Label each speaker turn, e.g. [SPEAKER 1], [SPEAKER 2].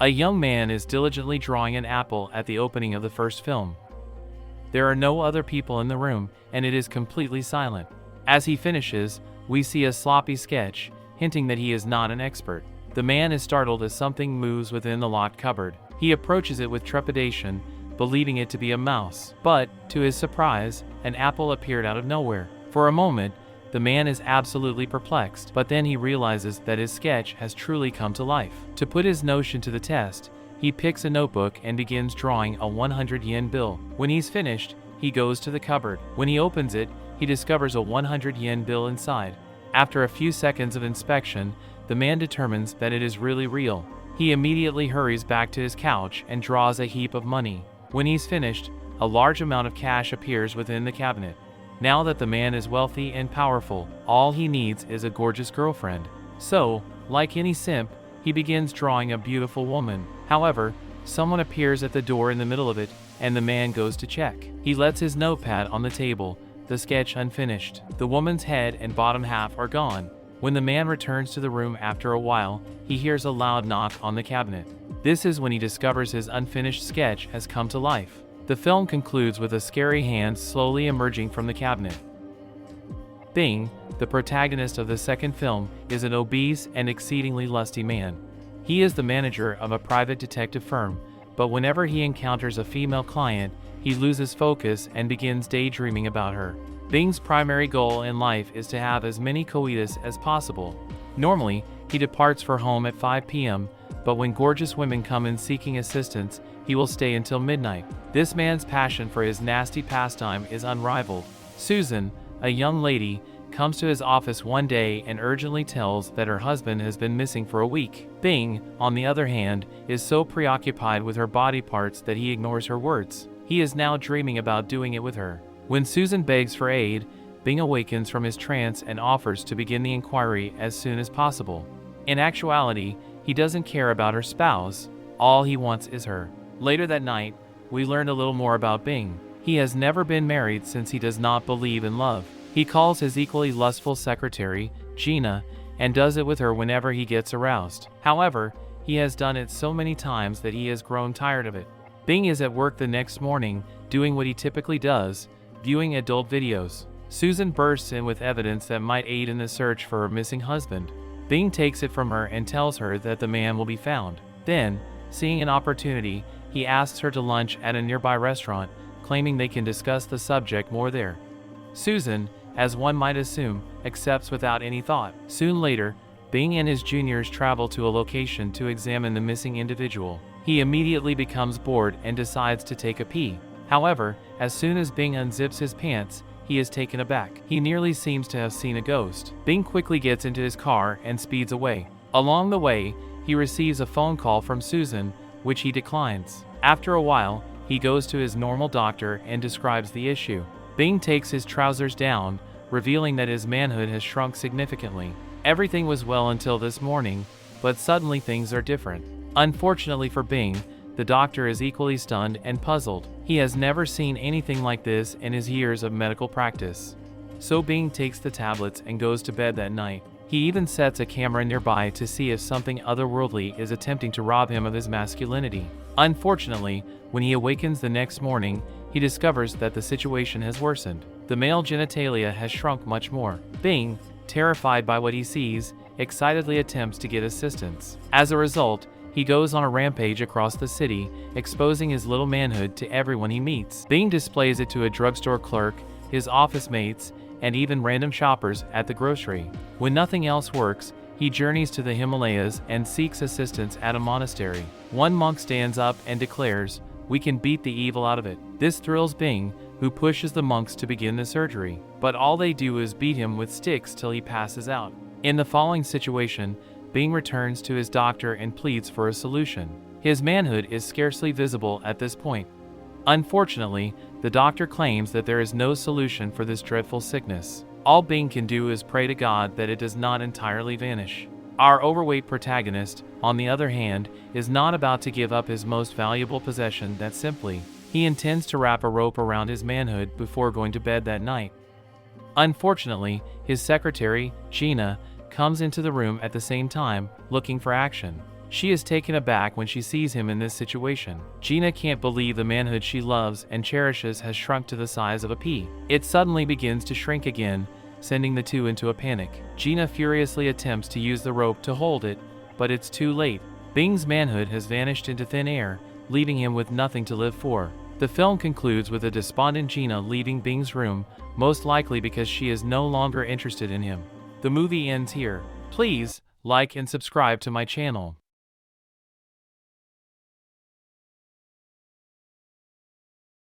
[SPEAKER 1] A young man is diligently drawing an apple at the opening of the first film. There are no other people in the room, and it is completely silent. As he finishes, we see a sloppy sketch, hinting that he is not an expert. The man is startled as something moves within the locked cupboard. He approaches it with trepidation, believing it to be a mouse. But, to his surprise, an apple appeared out of nowhere. For a moment, the man is absolutely perplexed, but then he realizes that his sketch has truly come to life. To put his notion to the test, he picks a notebook and begins drawing a 100-yen bill. When he's finished, he goes to the cupboard. When he opens it, he discovers a 100-yen bill inside. After a few seconds of inspection, the man determines that it is really real. He immediately hurries back to his couch and draws a heap of money. When he's finished, a large amount of cash appears within the cabinet. Now that the man is wealthy and powerful, all he needs is a gorgeous girlfriend. So, like any simp, he begins drawing a beautiful woman. However, someone appears at the door in the middle of it, and the man goes to check. He lets his notepad on the table, the sketch unfinished. The woman's head and bottom half are gone. When the man returns to the room after a while, he hears a loud knock on the cabinet. This is when he discovers his unfinished sketch has come to life. The film concludes with a scary hand slowly emerging from the cabinet. Bing, the protagonist of the second film, is an obese and exceedingly lusty man. He is the manager of a private detective firm, but whenever he encounters a female client, he loses focus and begins daydreaming about her. Bing's primary goal in life is to have as many coitus as possible. Normally, he departs for home at 5 p.m., but when gorgeous women come in seeking assistance, he will stay until midnight. This man's passion for his nasty pastime is unrivaled. Susan, a young lady, comes to his office one day and urgently tells that her husband has been missing for a week. Bing, on the other hand, is so preoccupied with her body parts that he ignores her words. He is now dreaming about doing it with her. When Susan begs for aid, Bing awakens from his trance and offers to begin the inquiry as soon as possible. In actuality, he doesn't care about her spouse. All he wants is her. Later that night, we learn a little more about Bing. He has never been married since he does not believe in love. He calls his equally lustful secretary, Gina, and does it with her whenever he gets aroused. However, he has done it so many times that he has grown tired of it. Bing is at work the next morning, doing what he typically does, viewing adult videos. Susan bursts in with evidence that might aid in the search for her missing husband. Bing takes it from her and tells her that the man will be found. Then, seeing an opportunity, he asks her to lunch at a nearby restaurant, claiming they can discuss the subject more there. Susan, as one might assume, accepts without any thought. Soon later, Bing and his juniors travel to a location to examine the missing individual. He immediately becomes bored and decides to take a pee. However, as soon as Bing unzips his pants, he is taken aback. He nearly seems to have seen a ghost. Bing quickly gets into his car and speeds away. Along the way, he receives a phone call from Susan, which he declines. After a while, he goes to his normal doctor and describes the issue. Bing takes his trousers down, revealing that his manhood has shrunk significantly. Everything was well until this morning, but suddenly things are different. Unfortunately for Bing, the doctor is equally stunned and puzzled. He has never seen anything like this in his years of medical practice. So Bing takes the tablets and goes to bed that night. He even sets a camera nearby to see if something otherworldly is attempting to rob him of his masculinity. Unfortunately, when he awakens the next morning, he discovers that the situation has worsened. The male genitalia has shrunk much more. Bing, terrified by what he sees, excitedly attempts to get assistance. As a result, he goes on a rampage across the city, exposing his little manhood to everyone he meets. Bing displays it to a drugstore clerk, his office mates, and even random shoppers at the grocery. When nothing else works, he journeys to the Himalayas and seeks assistance at a monastery. One monk stands up and declares, "We can beat the evil out of it." This thrills Bing, who pushes the monks to begin the surgery. But all they do is beat him with sticks till he passes out. In the following situation, Bing returns to his doctor and pleads for a solution. His manhood is scarcely visible at this point. Unfortunately, the doctor claims that there is no solution for this dreadful sickness. All Bing can do is pray to God that it does not entirely vanish. Our overweight protagonist, on the other hand, is not about to give up his most valuable possession that simply. He intends to wrap a rope around his manhood before going to bed that night. Unfortunately, his secretary, Gina, comes into the room at the same time, looking for action. She is taken aback when she sees him in this situation. Gina can't believe the manhood she loves and cherishes has shrunk to the size of a pea. It suddenly begins to shrink again, sending the two into a panic. Gina furiously attempts to use the rope to hold it, but it's too late. Bing's manhood has vanished into thin air, leaving him with nothing to live for. The film concludes with a despondent Gina leaving Bing's room, most likely because she is no longer interested in him. The movie ends here. Please like and subscribe to my channel.